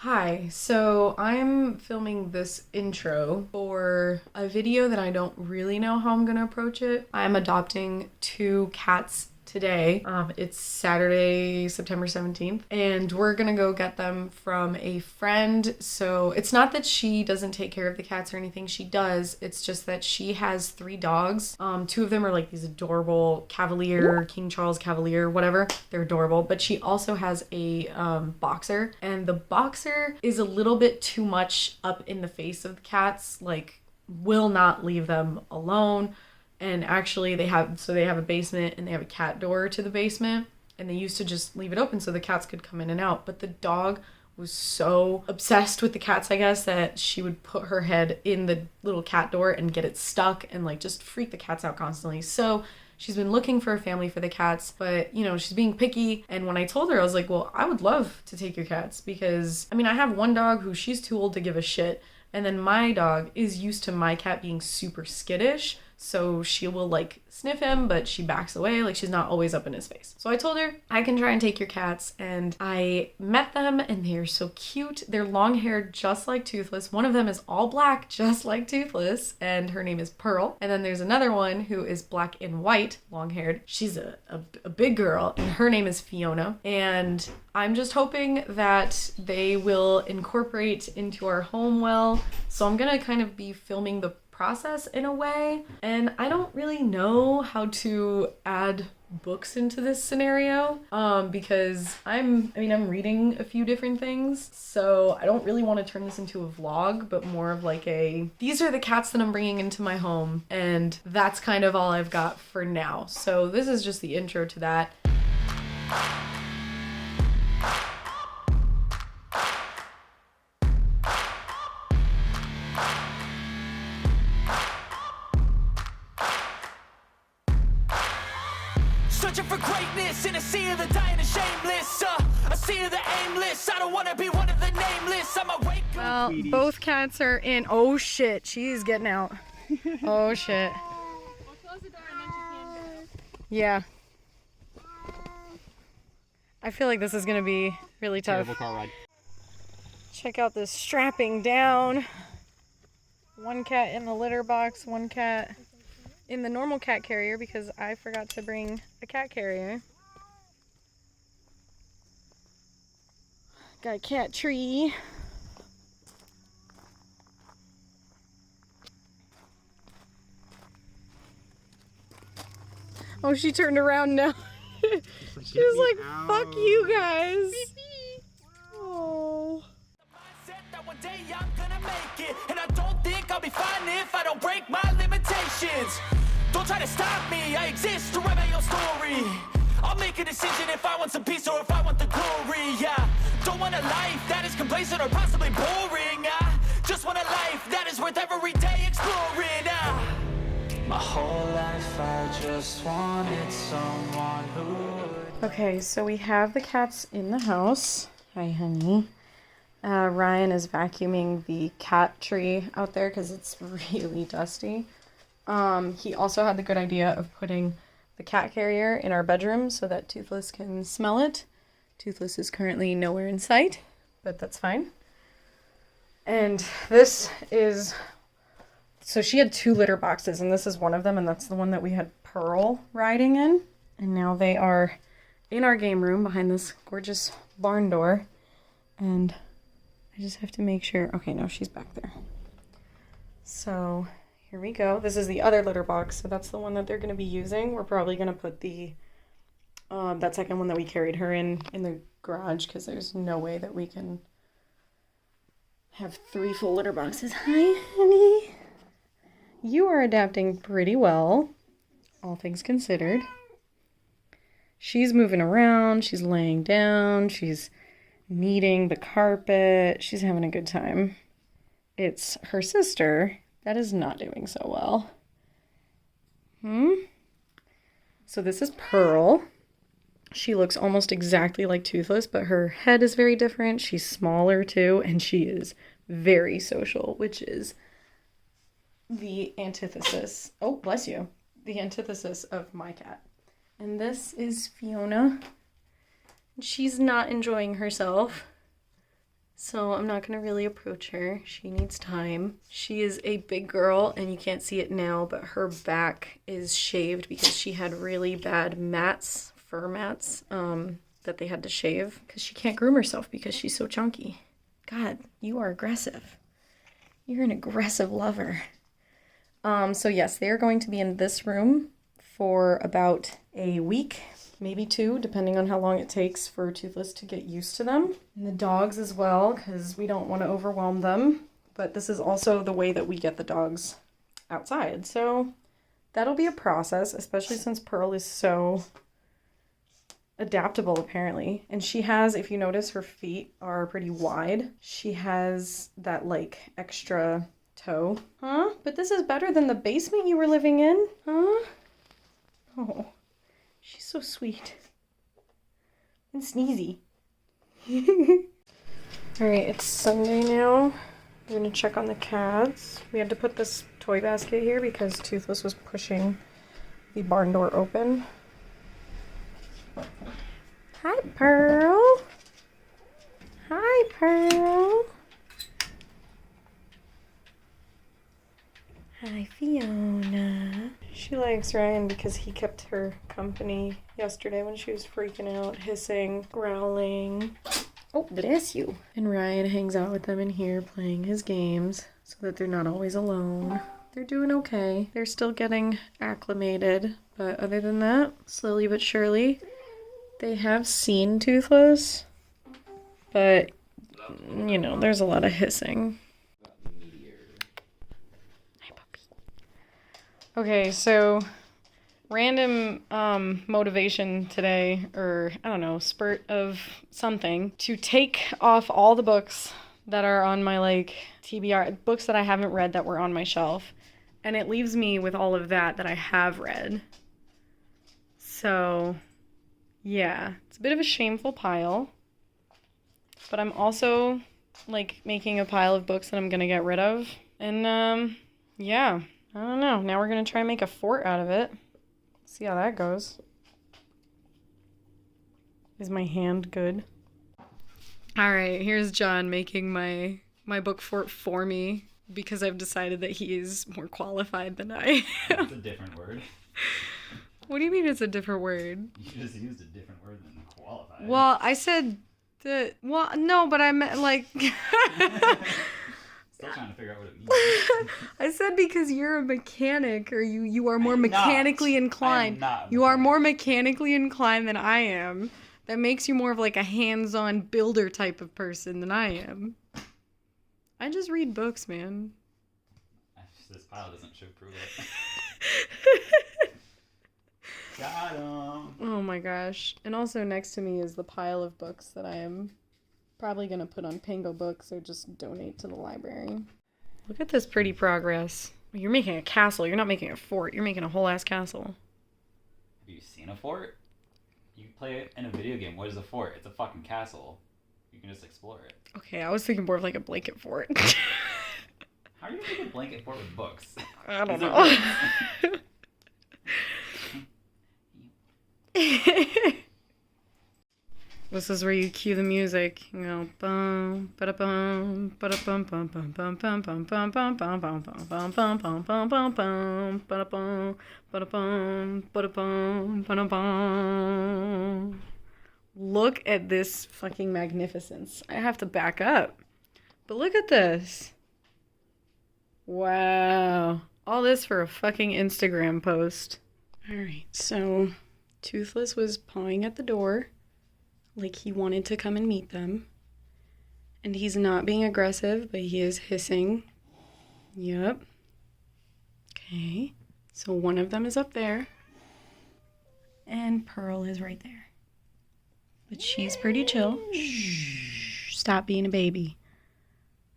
Hi, so I'm filming this intro for a video that I don't really know how I'm gonna approach it. I'm adopting two cats today. It's Saturday, September 17th, and we're gonna go get them from a friend. So it's not that she doesn't take care of the cats or anything, she does. It's just that she has three dogs. Two of them are like these adorable Cavalier, King Charles Cavalier, whatever. They're adorable, but she also has a boxer, and the boxer is a little bit too much up in the face of the cats, like will not leave them alone. And actually they have a basement and they have a cat door to the basement, and they used to just leave it open so the cats could come in and out. But the dog was so obsessed with the cats, I guess, that she would put her head in the little cat door and get it stuck and like just freak the cats out constantly. So she's been looking for a family for the cats, but you know, she's being picky. And when I told her, I was like, well, I would love to take your cats because I mean, I have one dog who she's too old to give a shit. And then my dog is used to my cat being super skittish. So she will like sniff him, but she backs away. Like she's not always up in his face. So I told her, I can try and take your cats. And I met them and they're so cute. They're long haired, just like Toothless. One of them is all black, just like Toothless. And her name is Pearl. And then there's another one who is black and white, long haired. She's a big girl and her name is Fiona. And I'm just hoping that they will incorporate into our home well. So I'm gonna kind of be filming the process in a way, and I don't really know how to add books into this scenario because I'm reading a few different things, so I don't really want to turn this into a vlog, but more of like these are the cats that I'm bringing into my home, and that's kind of all I've got for now. So this is just the intro to that. Searching for greatness in a sea of the dying and shameless. A sea of the aimless. I don't want to be one of the nameless. I'm awake. Well, both cats are in. Oh shit, she's getting out. Oh shit. We'll close the door and then she can go. Yeah. I feel like this is gonna be really tough. Terrible car ride. Check out this strapping down. One cat in the litter box, one cat in the normal cat carrier because I forgot to bring a cat carrier. Got a cat tree. Oh, she turned around now. She was like, fuck you guys. Oh. That one day I'm gonna make it, and I don't think I'll be fine if I don't break my limitations. Don't try to stop me, I exist to write my own story. I'll make a decision if I want some peace or if I want the glory. Yeah, don't want a life that is complacent or possibly boring. I just want a life that is worth every day exploring. My whole life I just wanted someone who would. Okay, so we have the cats in the house. Hi, honey. Ryan is vacuuming the cat tree out there because it's really dusty. He also had the good idea of putting the cat carrier in our bedroom so that Toothless can smell it. Toothless is currently nowhere in sight, but that's fine. And this is... So she had two litter boxes, and this is one of them, and that's the one that we had Pearl riding in. And now they are in our game room behind this gorgeous barn door. And I just have to make sure... Okay, no, she's back there. So... Here we go. This is the other litter box, so that's the one that they're going to be using. We're probably going to put the that second one that we carried her in the garage because there's no way that we can have three full litter boxes. Hi, honey. You are adapting pretty well, all things considered. She's moving around. She's laying down. She's kneading the carpet. She's having a good time. It's her sister that is not doing so well. So this is Pearl. She looks almost exactly like Toothless, but her head is very different. She's smaller too, and she is very social, which is the antithesis. Oh, bless you. The antithesis of my cat. And this is Fiona. She's not enjoying herself. So I'm not gonna really approach her. She needs time. She is a big girl and you can't see it now, but her back is shaved because she had really bad mats, fur mats, that they had to shave because she can't groom herself because she's so chunky. God, you are aggressive. You're an aggressive lover. So yes, they are going to be in this room for about a week, maybe 2, depending on how long it takes for Toothless to get used to them. And the dogs as well, because we don't want to overwhelm them. But this is also the way that we get the dogs outside. So that'll be a process, especially since Pearl is so adaptable apparently. And she has, if you notice, her feet are pretty wide. She has that like extra toe. Huh? But this is better than the basement you were living in? Huh? Oh, she's so sweet. And sneezy. Alright, it's Sunday now. We're gonna check on the cats. We had to put this toy basket here because Toothless was pushing the barn door open. Hi, Pearl. Hi, Pearl. Hi, Fiona. She likes Ryan because he kept her company yesterday when she was freaking out, hissing, growling. Oh, bless you. And Ryan hangs out with them in here playing his games so that they're not always alone. They're doing okay. They're still getting acclimated, but other than that, slowly but surely, they have seen Toothless, but, you know, there's a lot of hissing. Hi, puppy. Okay, so random motivation today, or I don't know, spurt of something, to take off all the books that are on my, like, TBR, books that I haven't read that were on my shelf, and it leaves me with all of that I have read. So yeah, it's a bit of a shameful pile, but I'm also, like, making a pile of books that I'm gonna get rid of, and, yeah, I don't know, now we're gonna try and make a fort out of it, see how that goes. Is my hand good? Alright, here's John making my book fort for me, because I've decided that he is more qualified than I am. It's a different word. What do you mean it's a different word? You just used a different word than qualified. Well, I said that. Well, no, but I meant like. Still trying to figure out what it means. I said because you're a mechanic, or you are more mechanically inclined. I am not. You are more mechanically inclined than I am. That makes you more of like a hands-on builder type of person than I am. I just read books, man. This pile doesn't show prove it. Got him. Oh my gosh. And also next to me is the pile of books that I am probably going to put on Pango Books or just donate to the library. Look at this pretty progress. You're making a castle. You're not making a fort. You're making a whole ass castle. Have you seen a fort? You play it in a video game. What is a fort? It's a fucking castle. You can just explore it. Okay, I was thinking more of like a blanket fort. How are you making a blanket fort with books? I don't know. This is where you cue the music. You go bum ba bum ba bum bum bum bum bum bum bum bum bum bum bum bum bum bum bum bum bum ba bum ba bum ba bum ba bum. Look at this fucking magnificence. I have to back up. But look at this. Wow. All this for a fucking Instagram post. Alright, so Toothless was pawing at the door like he wanted to come and meet them. And he's not being aggressive, but he is hissing. Yep. Okay. So one of them is up there. And Pearl is right there. But she's pretty chill. Shh. Stop being a baby.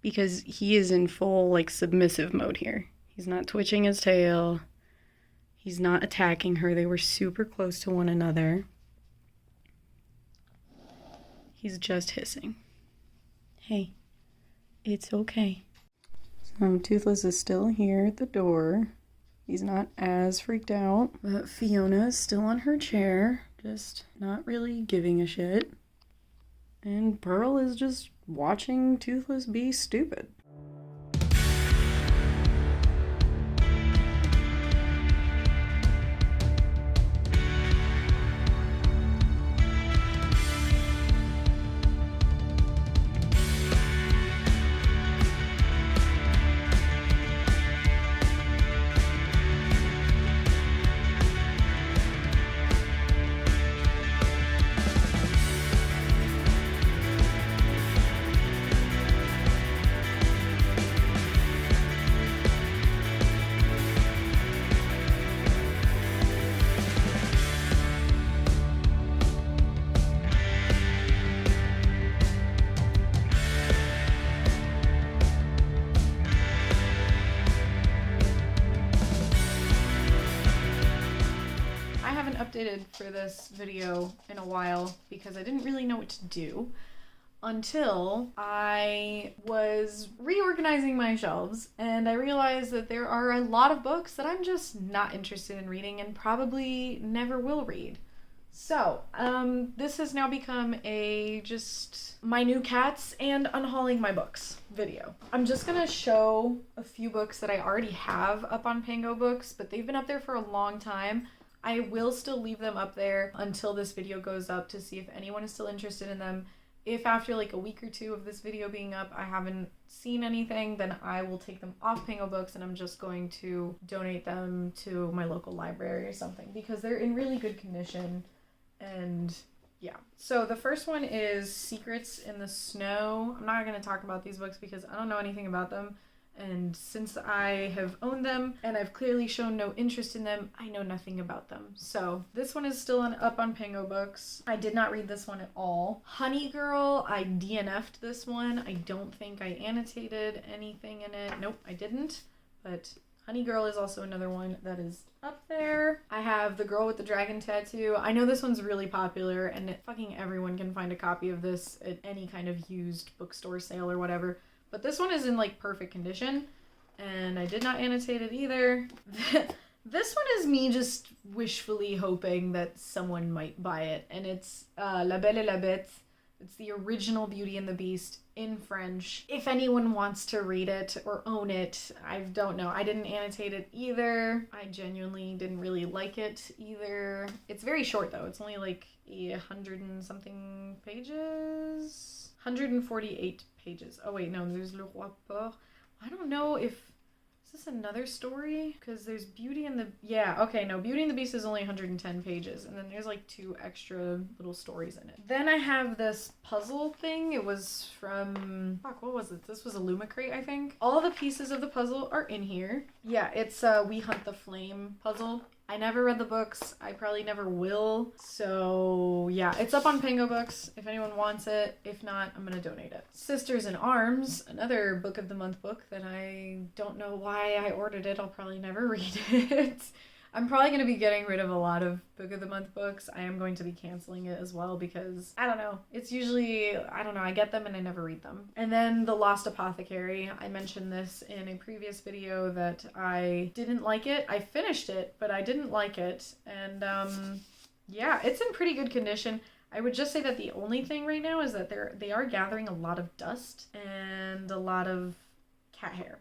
Because he is in full, like, submissive mode here. He's not twitching his tail. He's not attacking her. They were super close to one another. He's just hissing. Hey, it's okay. So Toothless is still here at the door. He's not as freaked out. But Fiona is still on her chair, just not really giving a shit. And Pearl is just watching Toothless be stupid. Updated for this video in a while because I didn't really know what to do until I was reorganizing my shelves and I realized that there are a lot of books that I'm just not interested in reading and probably never will read. So, this has now become a just my new cats and unhauling my books video. I'm just gonna show a few books that I already have up on Pango Books, but they've been up there for a long time. I will still leave them up there until this video goes up to see if anyone is still interested in them. If after like a week or two of this video being up, I haven't seen anything, then I will take them off Pango Books and I'm just going to donate them to my local library or something because they're in really good condition. And yeah. So the first one is Secrets in the Snow. I'm not going to talk about these books because I don't know anything about them. And since I have owned them and I've clearly shown no interest in them, I know nothing about them. So this one is still up on Pango Books. I did not read this one at all. Honey Girl, I DNF'd this one. I don't think I annotated anything in it. Nope, I didn't. But Honey Girl is also another one that is up there. I have The Girl with the Dragon Tattoo. I know this one's really popular and fucking everyone can find a copy of this at any kind of used bookstore sale or whatever. But this one is in like perfect condition and I did not annotate it either. This one is me just wishfully hoping that someone might buy it, and it's La Belle et la Bête. It's the original Beauty and the Beast in French. If anyone wants to read it or own it, I don't know. I didn't annotate it either. I genuinely didn't really like it either. It's very short though. It's only like 100 and something pages. 148 pages. Oh wait, no, there's Le Roi Port. I don't know if... Is this another story? Because there's Beauty and the... Yeah, okay, no, Beauty and the Beast is only 110 pages. And then there's like 2 extra little stories in it. Then I have this puzzle thing. It was from... Fuck, what was it? This was a Lumicrate, I think. All the pieces of the puzzle are in here. Yeah, it's a We Hunt the Flame puzzle. I never read the books. I probably never will. So yeah, it's up on Pango Books if anyone wants it. If not, I'm gonna donate it. Sisters in Arms, another book of the month book that I don't know why I ordered it. I'll probably never read it. I'm probably going to be getting rid of a lot of book of the month books. I am going to be canceling it as well because, I don't know, it's usually, I don't know, I get them and I never read them. And then The Lost Apothecary. I mentioned this in a previous video that I didn't like it. I finished it, but I didn't like it. And yeah, it's in pretty good condition. I would just say that the only thing right now is that they are gathering a lot of dust and a lot of cat hair.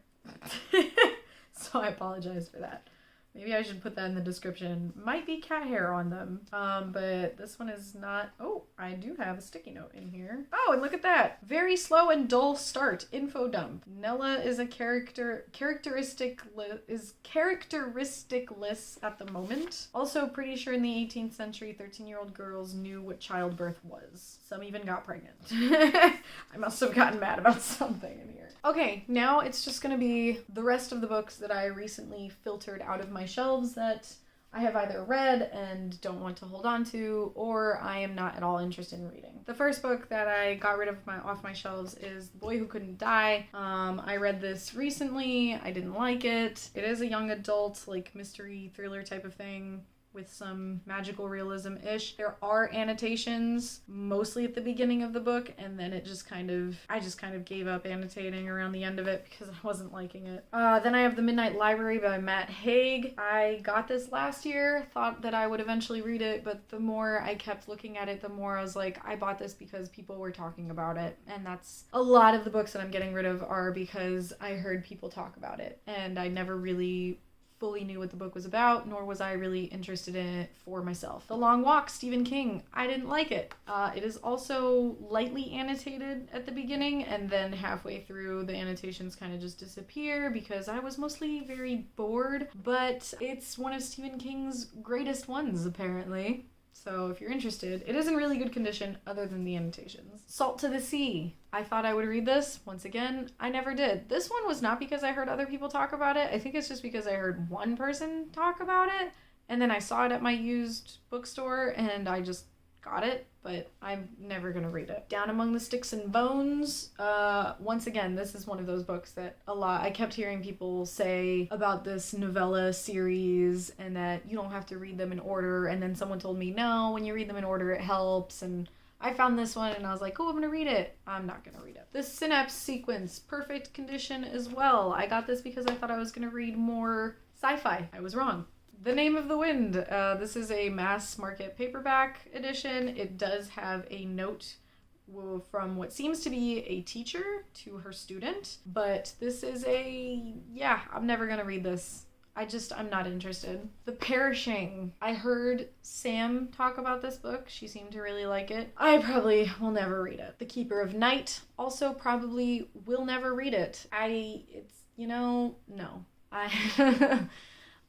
So I apologize for that. Maybe I should put that in the description. Might be cat hair on them. But this one is not... Oh, I do have a sticky note in here. Oh, and look at that. Very slow and dull start. Info dump. Nella is a characteristicless at the moment. Also pretty sure in the 18th century, 13-year-old girls knew what childbirth was. Some even got pregnant. I must have gotten mad about something in here. Okay, now it's just gonna be the rest of the books that I recently filtered out of my shelves that I have either read and don't want to hold on to, or I am not at all interested in reading. The first book that I got rid of off my shelves is The Boy Who Couldn't Die. I read this recently. I didn't like it. It is a young adult, like mystery thriller type of thing. with some magical realism-ish. There are annotations mostly at the beginning of the book, and then I just kind of gave up annotating around the end of it because I wasn't liking it. Then I have The Midnight Library by Matt Haig. I got this last year, thought that I would eventually read it, but the more I kept looking at it, the more I was like, I bought this because people were talking about it. And that's a lot of the books that I'm getting rid of are because I heard people talk about it, and I never really fully knew what the book was about, nor was I really interested in it for myself. The Long Walk, Stephen King. I didn't like it. It is also lightly annotated at the beginning, and then halfway through the annotations kind of just disappear because I was mostly very bored, but it's one of Stephen King's greatest ones, apparently. So if you're interested, it is in really good condition other than the annotations. Salt to the Sea. I thought I would read this. Once again, I never did. This one was not because I heard other people talk about it. I think it's just because I heard one person talk about it, and then I saw it at my used bookstore and I just got it, but I'm never gonna read it. Down Among the Sticks and Bones. Once again, this is one of those books that I kept hearing people say about this novella series and that you don't have to read them in order, and then someone told me, no, when you read them in order it helps, and I found this one and I was like, oh, I'm gonna read it. I'm not gonna read it. The Synapse Sequence, perfect condition as well. I got this because I thought I was gonna read more sci-fi. I was wrong. The Name of the Wind. This is a mass market paperback edition. It does have a note from what seems to be a teacher to her student, but this is I'm never gonna read this. I'm not interested. The Perishing. I heard Sam talk about this book. She seemed to really like it. I probably will never read it. The Keeper of Night. Also probably will never read it. No.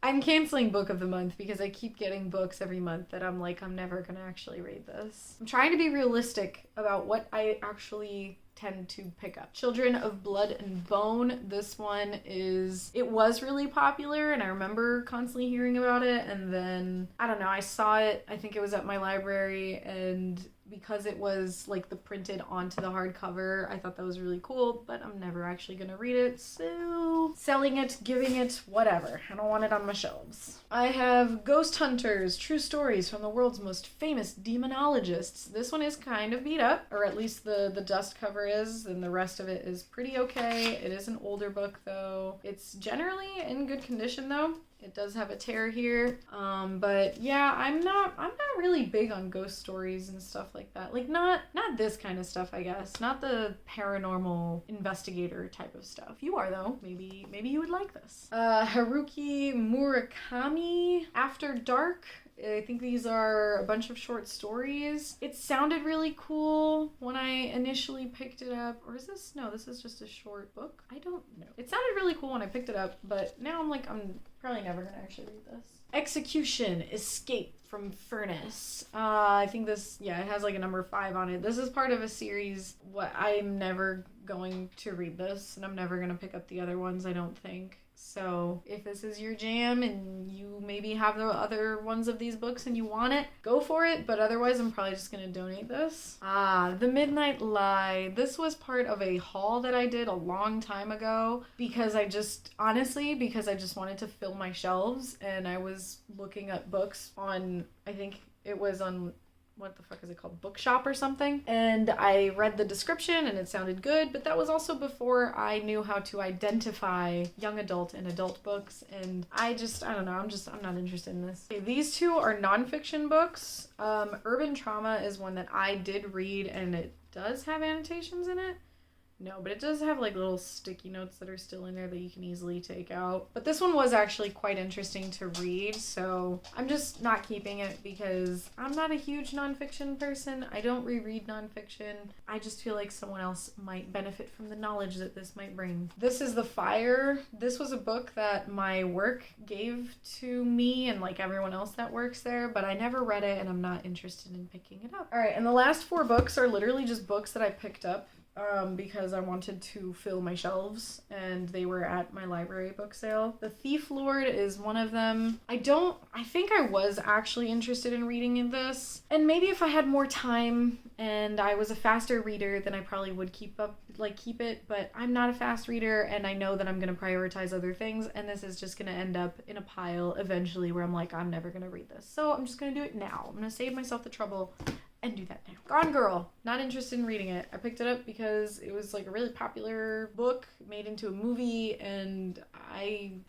I'm canceling Book of the Month because I keep getting books every month that I'm like, I'm never gonna actually read this. I'm trying to be realistic about what I actually tend to pick up. Children of Blood and Bone. This one it was really popular and I remember constantly hearing about it, and then, I don't know, I saw it, I think it was at my library, and because it was like the printed onto the hardcover, I thought that was really cool, but I'm never actually gonna read it, so selling it, giving it, whatever. I don't want it on my shelves. I have Ghost Hunters, True Stories from the World's Most Famous Demonologists. This one is kind of beat up, or at least the dust cover is, and the rest of it is pretty okay. It is an older book though. It's generally in good condition though. It does have a tear here, but yeah, I'm not really big on ghost stories and stuff like that. Like not this kind of stuff, I guess. Not the paranormal investigator type of stuff. You are though. Maybe you would like this. Haruki Murakami, After Dark. I think these are a bunch of short stories. It sounded really cool when I initially picked it up. Or is this? No, this is just a short book. I don't know. It sounded really cool when I picked it up, but now I'm like, I'm probably never gonna actually read this. Execution, Escape from Furnace. I think this, it has like a number 5 on it. This is part of a series. I'm never going to read this, and I'm never gonna pick up the other ones, I don't think. So if this is your jam and you maybe have the other ones of these books and you want it, go for it. But otherwise, I'm probably just going to donate this. The Midnight Lie. This was part of a haul that I did a long time ago because I just wanted to fill my shelves, and I was looking up books on, I think it was on, what the fuck is it called? Bookshop or something. And I read the description and it sounded good, but that was also before I knew how to identify young adult and adult books. And I don't know, I'm not interested in this. Okay, these two are nonfiction books. Urban Trauma is one that I did read, and it does have annotations in it. No, but it does have like little sticky notes that are still in there that you can easily take out. But this one was actually quite interesting to read, so I'm just not keeping it because I'm not a huge nonfiction person. I don't reread nonfiction. I just feel like someone else might benefit from the knowledge that this might bring. This is The Fire. This was a book that my work gave to me and like everyone else that works there, but I never read it and I'm not interested in picking it up. All right, and the last 4 books are literally just books that I picked up because I wanted to fill my shelves and they were at my library book sale. The Thief Lord is one of them. I think I was actually interested in reading in this, and maybe if I had more time and I was a faster reader, then I probably would keep it, but I'm not a fast reader and I know that I'm going to prioritize other things, and this is just going to end up in a pile eventually where I'm like, I'm never going to read this. So I'm just going to do it now. I'm going to save myself the trouble and do that now. Gone Girl. Not interested in reading it. I picked it up because it was like a really popular book made into a movie,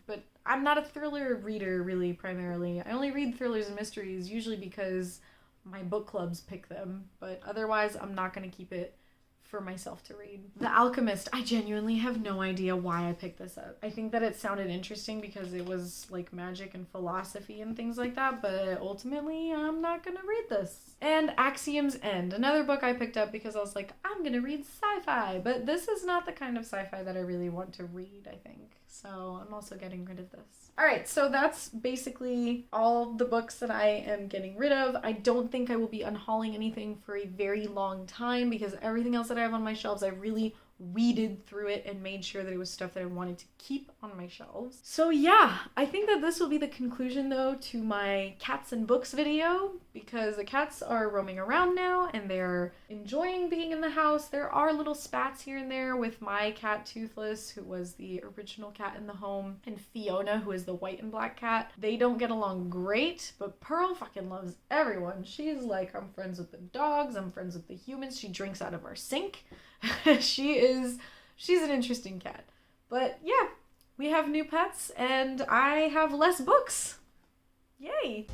but I'm not a thriller reader really primarily. I only read thrillers and mysteries usually because my book clubs pick them, but otherwise I'm not going to keep it for myself to read. The Alchemist. I genuinely have no idea why I picked this up. I think that it sounded interesting because it was like magic and philosophy and things like that, but ultimately I'm not gonna read this. And Axiom's End, another book I picked up because I was like, I'm gonna read sci-fi, but this is not the kind of sci-fi that I really want to read, I think. So I'm also getting rid of this. Alright, so that's basically all the books that I am getting rid of. I don't think I will be unhauling anything for a very long time because everything else that I have on my shelves, I really weeded through it and made sure that it was stuff that I wanted to keep on my shelves. So yeah, I think that this will be the conclusion though to my cats and books video, because the cats are roaming around now and they're enjoying being in the house. There are little spats here and there with my cat Toothless, who was the original cat in the home, and Fiona, who is the white and black cat. They don't get along great, but Pearl fucking loves everyone. She's like, I'm friends with the dogs, I'm friends with the humans. She drinks out of our sink. She's an interesting cat. But yeah, we have new pets and I have less books. Yay!